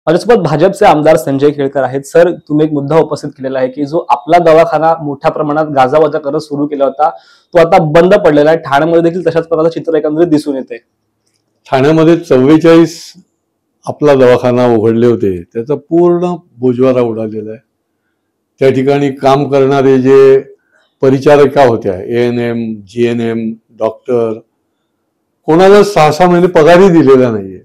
माझ्यासोबत भाजपचे आमदार संजय केळकर आहेत. सर, तुम्ही एक मुद्दा उपस्थित केलेला आहे की जो आपला दवाखाना मोठ्या प्रमाणात गाजावाजा करत सुरू केला होता, तो आता बंद पडलेला आहे. ठाण्यामध्ये देखील तशाच प्रकारचं चित्र एकंदरीत दिसून येते. ठाण्यामध्ये 44 आपला दवाखाना उघडले होते, त्याचा पूर्ण बोजवारा उडालेला आहे. त्या ठिकाणी काम करणारे जे परिचारिका होत्या, ANM, GNM, डॉक्टर, कोणाला 6-6 महिने पगारही दिलेला नाहीये.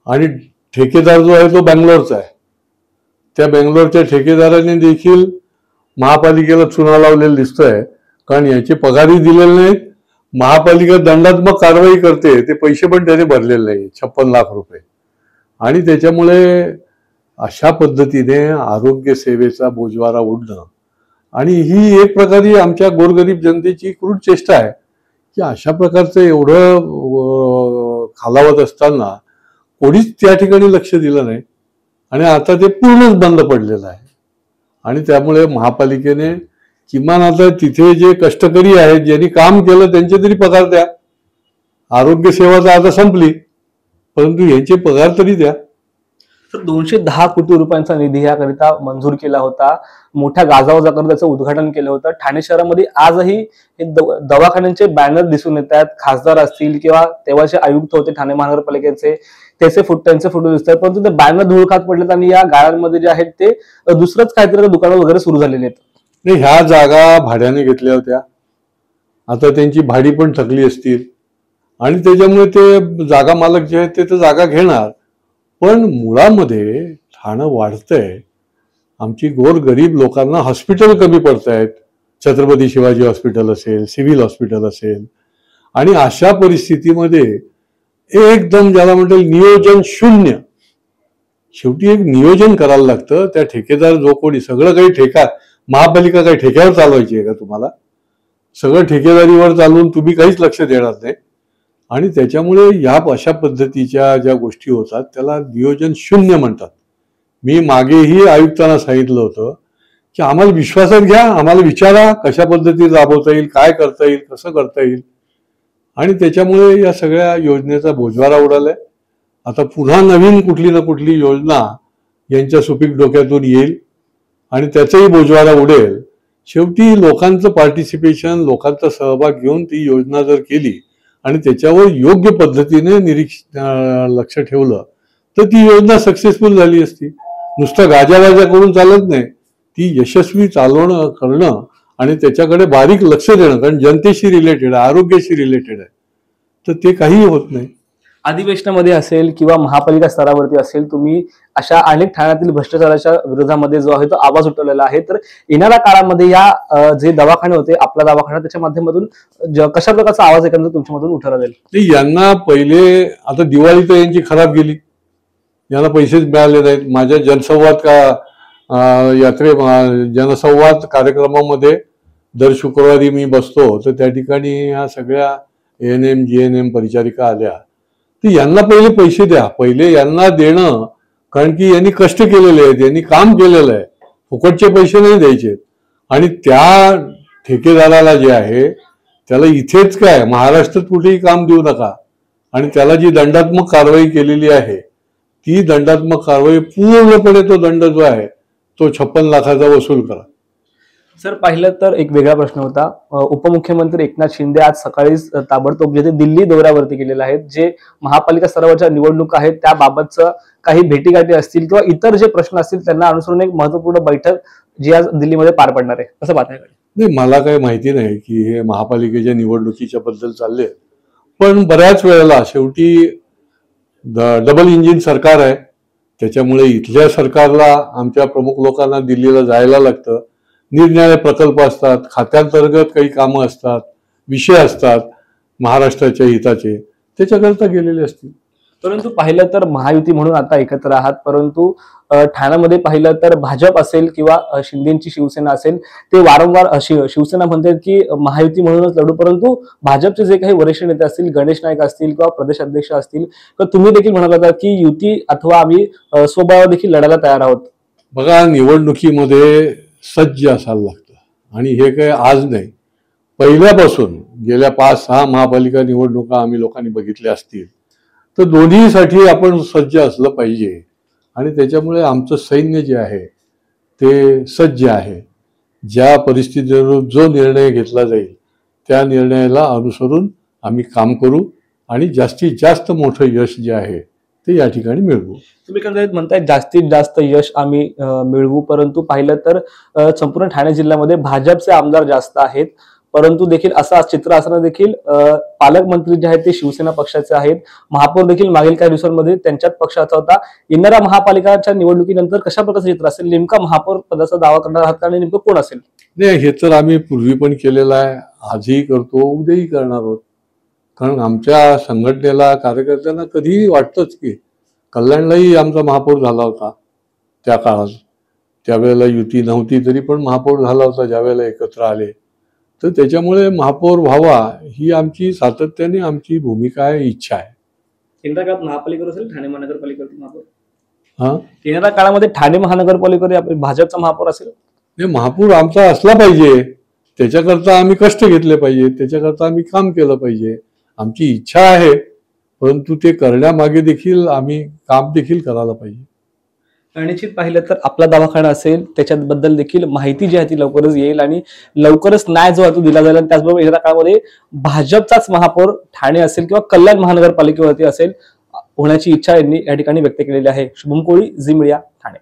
आणि ठेकेदार जो आहे तो बेंगलोरचा आहे. त्या बेंगलोरच्या ठेकेदाराने देखील महापालिकेला चुना लावलेला दिसतोय, कारण याचे पगारही दिलेले नाहीत. महापालिका दंडात्मक कारवाई करते, ते पैसे पण त्याने भरलेले नाही, 56 लाख रुपये. आणि त्याच्यामुळे अशा पद्धतीने आरोग्य सेवेचा बोजवारा उडणं, आणि ही एक प्रकारे आमच्या गोरगरीब जनतेची क्रूर चेष्टा आहे की अशा प्रकारचं एवढं खालावत असताना कोणीच त्या ठिकाणी लक्ष दिलं नाही. आणि आता ते पूर्णच बंद पडलेलं आहे. आणि त्यामुळे महापालिकेने किमान आता तिथे जे कष्टकरी आहेत, ज्यांनी काम केलं, त्यांचे तरी पगार द्या. आरोग्य सेवा तर आता संपली, परंतु यांचे पगार तरी द्या. तर 210 कोटी रुपयांचा निधी याकरिता मंजूर केला होता. मोठ्या गाजावाजा करत त्याचं उद्घाटन केलं होतं. ठाणे शहरामध्ये आजही हे दवाखान्यांचे बॅनर दिसून येत आहेत. खासदार असतील किंवा तेव्हाचे आयुक्त होते ठाणे महानगरपालिकेचे, त्यांचे फोटो दिसतात. परंतु ते बॅनर धूळ खात पडलेत आणि या गाळ्यांमध्ये जे आहेत ते दुसरंच काहीतरी दुकानं वगैरे सुरू झालेली आहेत. नाही, ह्या जागा भाड्याने घेतल्या होत्या, आता त्यांची भाडी पण थकली असतील आणि त्याच्यामुळे ते जागा मालक जे आहेत ते तर जागा घेणार. पण मुळामध्ये ठाणं वाढतंय. आमची गोरगरीब लोकांना हॉस्पिटल कमी पडत आहेत. छत्रपती शिवाजी हॉस्पिटल असेल, सिव्हिल हॉस्पिटल असेल, आणि अशा परिस्थितीमध्ये एकदम ज्याला म्हणतात नियोजन शून्य. शेवटी एक नियोजन करायला लागतं. त्या ठेकेदार जो कोणी सगळं काही महापालिका काही ठेक्यावर चालवायची आहे का तुम्हाला? सगळं ठेकेदारीवर चालवून तुम्ही काहीच लक्ष देणार नाही. आणि त्याच्यामुळे या अशा पद्धतीच्या ज्या गोष्टी होतात त्याला नियोजन शून्य म्हणतात. मी मागेही आयुक्तांना सांगितलं होतं की आम्हाला विश्वासात घ्या, आम्हाला विचारा कशा पद्धतीने राबवता येईल, काय करता येईल, कसं करता येईल. आणि त्याच्यामुळे या सगळ्या योजनेचा बोजवारा उडालाय. आता पुन्हा नवीन कुठली ना कुठली योजना यांच्या सुपीक डोक्यातून येईल आणि त्याचाही बोजवारा उडेल. शेवटी लोकांचं पार्टिसिपेशन, लोकांचा सहभाग घेऊन ती योजना जर केली आणि त्याच्यावर योग्य पद्धतीने लक्ष ठेवलं तर ती योजना सक्सेसफुल झाली असती. नुसतं गाजावाजा करून चालत नाही, ती यशस्वी करणं आणि त्याच्याकडे बारीक लक्ष देणं, कारण जनतेशी रिलेटेड आहे, आरोग्याशी रिलेटेड आहे, तर ते काही होत नाही. अधिवेशनामध्ये असेल किंवा महापालिका स्तरावरती असेल, तुम्ही अशा अनेक ठाण्यातील भ्रष्टाचाराच्या विरोधामध्ये जो आहे तो आवाज उठवलेला आहे. तर येणाऱ्या काळामध्ये या जे दवाखाने होते, आपला दवाखाना, त्याच्या माध्यमातून कशा प्रकारचा आवाज एकंदर तुमच्यामधून उठवला जाईल? यांना पहिले आता दिवाळी तर यांची खराब गेली, यांना पैसेच मिळाले नाहीत. माझ्या जनसंवाद कार्यक्रमामध्ये दर शुक्रवारी मी बसतो, तर त्या ठिकाणी ह्या सगळ्या ANM, GNM परिचारिका आल्या. तर यांना पहिले पैसे द्या, पहिले यांना देणं, कारण की यांनी कष्ट केलेले आहेत, यांनी काम केलेलं आहे, फुकटचे पैसे नाही द्यायचे. आणि त्या ठेकेदाराला जे आहे त्याला इथेच काय महाराष्ट्रात कुठेही काम देऊ नका. आणि त्याला जी दंडात्मक कारवाई केलेली आहे ती दंडात्मक कारवाई पूर्णपणे तो दंड जो आहे तो 56 लाखाचा वसूल करा. सर, पाहिलं तर एक वेगळा प्रश्न होता. उपमुख्यमंत्री एकनाथ शिंदे आज सकाळीच ताबडतोब जे दिल्ली दौऱ्यावरती गेलेले आहेत. जे महापालिका स्तरावरच्या निवडणुका आहेत त्याबाबतचं काही भेटीगाठी असतील किंवा इतर जे प्रश्न असतील त्यांना अनुसरून एक महत्वपूर्ण बैठक जी आज दिल्लीमध्ये पार पडणार आहे, असं पाहताय? नाही, मला काही माहिती नाही की हे महापालिकेच्या निवडणुकीच्या बद्दल चालले, पण बऱ्याच वेळेला शेवटी डबल इंजिन सरकार आहे, त्याच्यामुळे इथल्या सरकारला आमच्या प्रमुख लोकांना दिल्लीला जायला लागतं. निरनिराळे प्रकल्प असतात, खात्यांतर्गत काही कामं असतात, विषय असतात महाराष्ट्राच्या हिताचे, त्याच्याकरता गेलेले असतील. परंतु पाहिलं तर महायुती म्हणून आता एकत्र आहात, परंतु ठाण्यामध्ये पाहिलं तर भाजप असेल किंवा शिंदेची शिवसेना असेल, ते वारंवार शिवसेना म्हणते की महायुती म्हणूनच लढू, परंतु भाजपचे जे काही वरिष्ठ नेते असतील, गणेश नाईक असतील किंवा प्रदेश अध्यक्ष असतील, तर तुम्ही देखील म्हणत होता की युती अथवा आम्ही स्वबळावर देखील लढायला तयार आहोत. बघा, निवडणुकीमध्ये सज्ज असायला लागतं आणि हे काही आज नाही, पहिल्यापासून गेल्या 5-6 महापालिका निवडणुका आम्ही लोकांनी बघितल्या असतील, तर दोन्हीसाठी आपण सज्ज असलं पाहिजे. आणि त्याच्यामुळे आमचं सैन्य जे आहे ते सज्ज आहे. ज्या परिस्थितीवर जो निर्णय घेतला जाईल त्या निर्णयाला अनुसरून आम्ही काम करू आणि जास्तीत जास्त मोठं यश जे आहे ते या ठिकाणी मिळवू. तुम्ही एकंदरीत म्हणताय जास्तीत जास्त यश आम्ही मिळवू, परंतु पाहिलं तर संपूर्ण ठाणे जिल्ह्यामध्ये भाजपचे आमदार जास्त आहेत, परंतु देखील असं चित्र असताना देखील पालकमंत्री जे आहेत ते शिवसेना पक्षाचे आहेत. महापौर देखील मागील काही दिवसांमध्ये त्यांच्याच पक्षाचा होता. येणाऱ्या महापालिकाच्या निवडणुकीनंतर कशा प्रकारचं चित्र असेल, नेमका महापौर पदाचा दावा करणार आहात आणि नेमकं कोण असेल? नाही, हे तर आम्ही पूर्वी पण केलेलं आहे, आजही करतो, उद्याही करणार आहोत. कारण आमच्या संघटनेला कार्यकर्त्यांना कधीही वाटतंच की कल्याणलाही आमचा महापौर झाला होता त्या काळात, त्यावेळेला युती नव्हती तरी पण महापौर झाला होता ज्यावेळेला एकत्र आले. तर त्याच्यामुळे महापौर व्हावा ही आमची सातत्याने आमची भूमिका आहे, इच्छा आहे. येणाऱ्या काळात महापालिकेवर असेल, ठाणे महानगरपालिकेवर महापौर? हा, येणाऱ्या काळामध्ये ठाणे महानगरपालिकेवर भाजपचा महापौर असेल? नाही, महापौर आमचा असला पाहिजे, त्याच्याकरता आम्ही कष्ट घेतले पाहिजे, त्याच्याकरता आम्ही काम केलं पाहिजे. आमची इच्छा आहे, परंतु ते करण्यामागे देखील आम्ही काम देखील करायला पाहिजे. निश्चित पाहिलं तर आपला दवाखाना असेल त्याच्याबद्दल देखील माहिती जी आहे ती लवकरच येईल आणि लवकरच न्याय जो आहे तो दिला जाईल. आणि त्याचबरोबर येणाऱ्या काळामध्ये भाजपचाच महापौर ठाणे असेल किंवा कल्याण महानगरपालिकेवरती असेल होण्याची इच्छा यांनी या ठिकाणी व्यक्त केलेली आहे. शुभम कोळी, झी मीडिया, ठाणे.